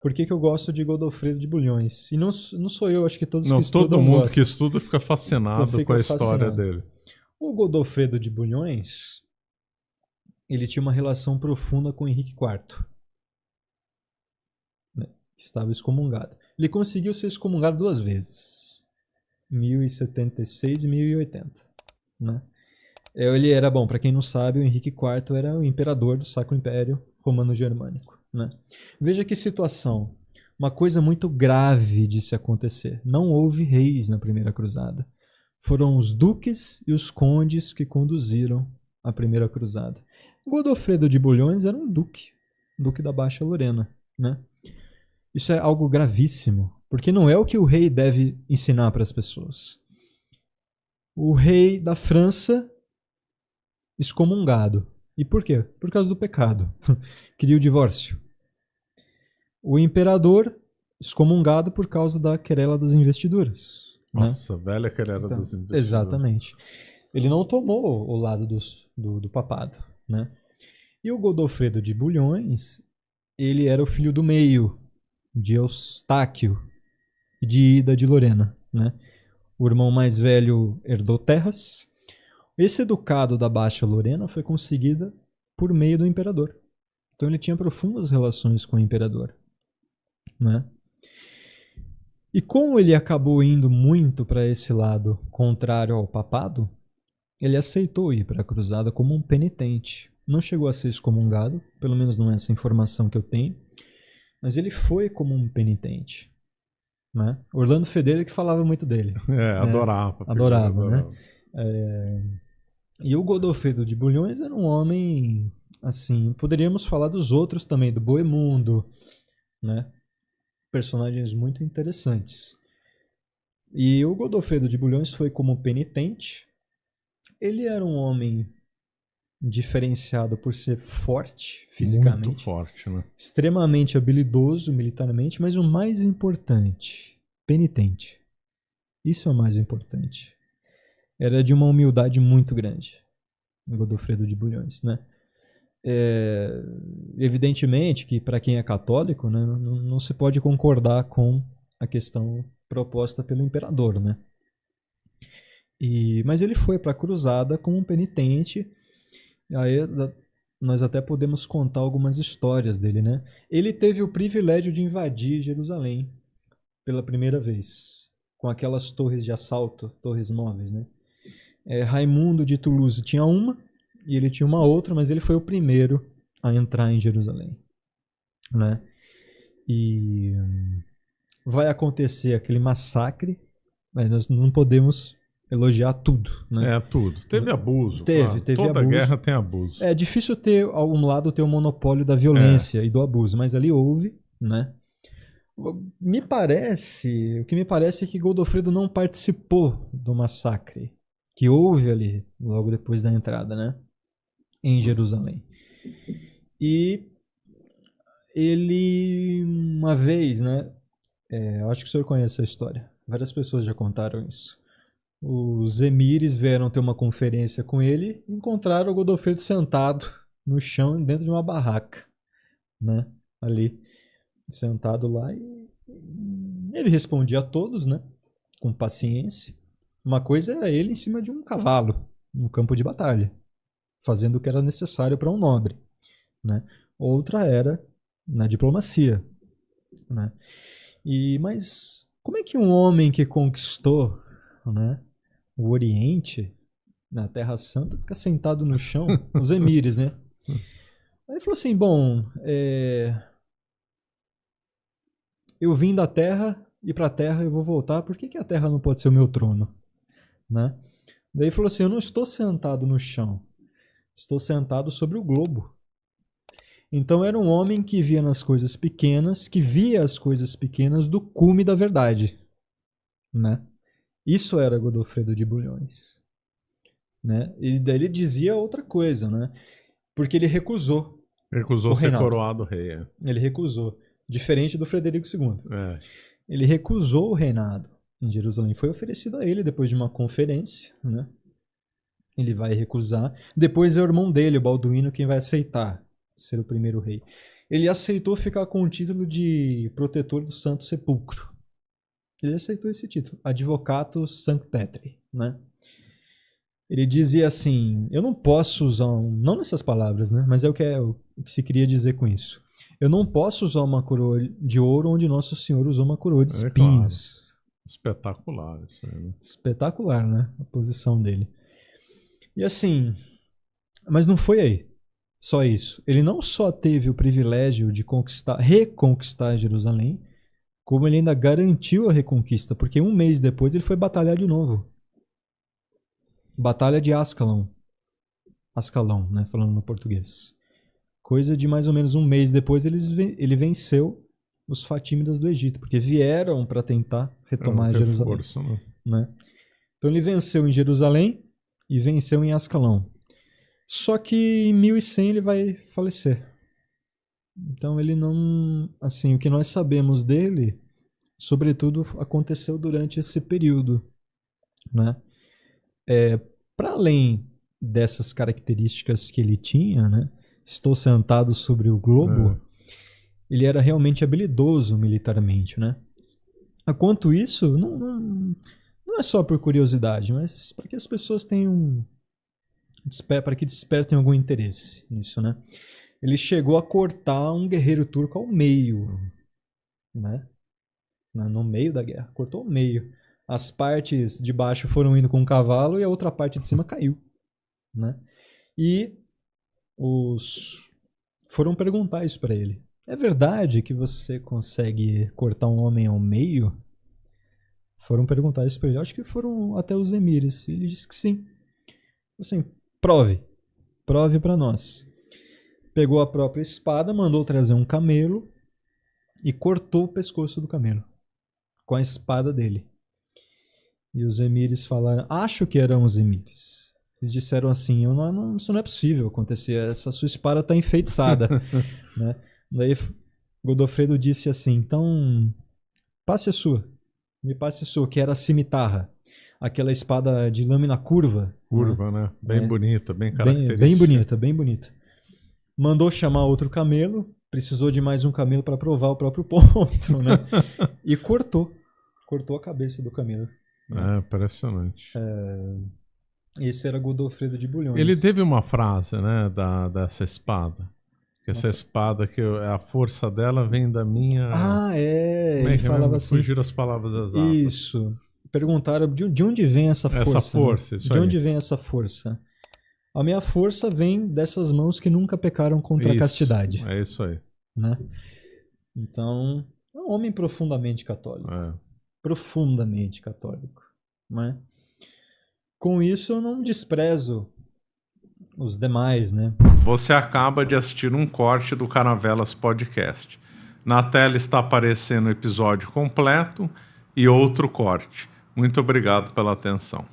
Por que eu gosto de Godofredo de Bulhões? E não sou eu, acho que todos Não, que estudam todo mundo gostam. que estuda fica fascinado Então, com a história fascinado. dele. O Godofredo de Bulhões, ele tinha uma relação profunda com Henrique IV, né? Estava excomungado. Ele conseguiu ser excomungado 2 vezes, 1076 e 1080, né? Ele era, bom, para quem não sabe, o Henrique IV era o imperador do Sacro Império Romano-Germânico, né? Veja que situação, uma coisa muito grave de se acontecer. Não houve reis na Primeira Cruzada. Foram os duques e os condes que conduziram a Primeira Cruzada. Godofredo de Bulhões era um duque da Baixa Lorena, né? Isso é algo gravíssimo, porque não é o que o rei deve ensinar para as pessoas. O rei da França excomungado. E por quê? Por causa do pecado. Queria o divórcio. O imperador excomungado por causa da querela das investiduras. Nossa, né? velha querela Então, das investiduras. exatamente. Ele não tomou o lado do papado. Né? E o Godofredo de Bulhões, ele era o filho do meio de Eustáquio e de Ida de Lorena. Né? O irmão mais velho herdou terras. Esse ducado da Baixa Lorena foi conseguida por meio do imperador. Então ele tinha profundas relações com o imperador. Né? E como ele acabou indo muito para esse lado contrário ao papado, ele aceitou ir para a cruzada como um penitente. Não chegou a ser excomungado, pelo menos não é essa informação que eu tenho, mas ele foi como um penitente. Né? Orlando Fedeli que falava muito dele. Adorava. Adorava, né? E o Godofredo de Bulhões era um homem, assim, poderíamos falar dos outros também, do Boemundo, né? Personagens muito interessantes. E o Godofredo de Bulhões foi como penitente. Ele era um homem diferenciado por ser forte fisicamente. Muito forte, né? Extremamente habilidoso militarmente, mas o mais importante, penitente. Isso é o mais importante. Era de uma humildade muito grande, o Godofredo de Bulhões, né? Evidentemente que para quem é católico, né, não se pode concordar com a questão proposta pelo imperador, né? Mas ele foi para a cruzada como um penitente. Aí nós até podemos contar algumas histórias dele, né? Ele teve o privilégio de invadir Jerusalém pela primeira vez, com aquelas torres de assalto, torres móveis, né? Raimundo de Toulouse tinha uma e ele tinha uma outra, mas ele foi o primeiro a entrar em Jerusalém, né? E vai acontecer aquele massacre, mas nós não podemos elogiar tudo, né? Tudo. Teve abuso. Teve Toda abuso. guerra tem abuso. É difícil ter, a um lado, ter o monopólio da violência e do abuso, mas ali houve, né? O que me parece é que Godofredo não participou do massacre que houve ali, logo depois da entrada, né? Em Jerusalém. E ele, uma vez, né? Eu acho que o senhor conhece essa história. Várias pessoas já contaram isso. Os emires vieram ter uma conferência com ele e encontraram o Godofredo sentado no chão dentro de uma barraca, né? Ali, sentado lá, e ele respondia a todos, né? Com paciência. Uma coisa era ele em cima de um cavalo, no campo de batalha, fazendo o que era necessário para um nobre, né? Outra era na diplomacia, né? Mas como é que um homem que conquistou, né, o Oriente, na Terra Santa, fica sentado no chão, os emires, né? Aí ele falou assim, bom, eu vim da Terra e para a Terra eu vou voltar, por que a Terra não pode ser o meu trono? Né? Daí ele falou assim, eu não estou sentado no chão, estou sentado sobre o globo. Então era um homem que via nas coisas pequenas, que via as coisas pequenas do cume da verdade. Né? Isso era Godofredo de Bulhões. Né? E daí ele dizia outra coisa, né? Porque ele recusou. Recusou ser coroado rei. Ele recusou. Diferente do Frederico II. Ele recusou o reinado em Jerusalém. Foi oferecido a ele depois de uma conferência, né? Ele vai recusar. Depois é o irmão dele, o Balduíno, quem vai aceitar ser o primeiro rei. ele aceitou ficar com o título de protetor do Santo Sepulcro. Ele aceitou esse título, Advocatus Sancti Petri, né? Ele dizia assim, eu não posso usar, não nessas palavras, né? Mas é o que se queria dizer com isso. Eu não posso usar uma coroa de ouro onde Nosso Senhor usou uma coroa de espinhos. Claro. Espetacular isso aí, né? Espetacular, né? A posição dele. E assim, mas não foi aí. Só isso. Ele não só teve o privilégio de reconquistar Jerusalém, como ele ainda garantiu a reconquista, porque um mês depois ele foi batalhar de novo. Batalha de Ascalon. Ascalon, né? Falando no português. Coisa de mais ou menos um mês depois ele venceu os fatímidas do Egito, porque vieram para tentar retomar Jerusalém. Reforço, né? Então ele venceu em Jerusalém e venceu em Ascalon. Só que em 1100 ele vai falecer. Então ele não... Assim, o que nós sabemos dele, sobretudo, aconteceu durante esse período, né? Para além dessas características que ele tinha, né? Estou sentado sobre o globo. Ele era realmente habilidoso militarmente, né? Quanto isso, não é só por curiosidade, mas para que as pessoas tenham... para que despertem algum interesse nisso, né? Ele chegou a cortar um guerreiro turco ao meio, né? No meio da guerra, cortou ao meio. As partes de baixo foram indo com o cavalo e a outra parte de cima caiu, né? E foram perguntar isso para ele. É verdade que você consegue cortar um homem ao meio? Foram perguntar isso para ele. Acho que foram até os emires. Ele disse que sim. Assim, prove para nós. Pegou a própria espada, mandou trazer um camelo e cortou o pescoço do camelo com a espada dele. E os emires falaram, acho que eram os emires. Eles disseram assim, isso não é possível acontecer, essa sua espada está enfeitiçada. Né? Daí Godofredo disse assim, então me passe a sua, que era a cimitarra. Aquela espada de lâmina curva. Né? Bem bonita, bem característica. Bem bonita. Mandou chamar outro camelo, precisou de mais um camelo para provar o próprio ponto, né? E cortou a cabeça do camelo. Impressionante. Esse era Godofredo de Bulhões. Ele teve uma frase, né, dessa espada. Que essa espada, que a força dela vem da minha... Ele falava assim... Fugiram as palavras exatas. Isso. Perguntaram de onde vem essa força. Essa força, né? De onde vem essa força? A minha força vem dessas mãos que nunca pecaram contra a castidade. É isso aí. Né? Então, é um homem profundamente católico. Profundamente católico. Né? Com isso, eu não desprezo os demais, né? Você acaba de assistir um corte do Caravelas Podcast. Na tela está aparecendo o episódio completo e outro corte. Muito obrigado pela atenção.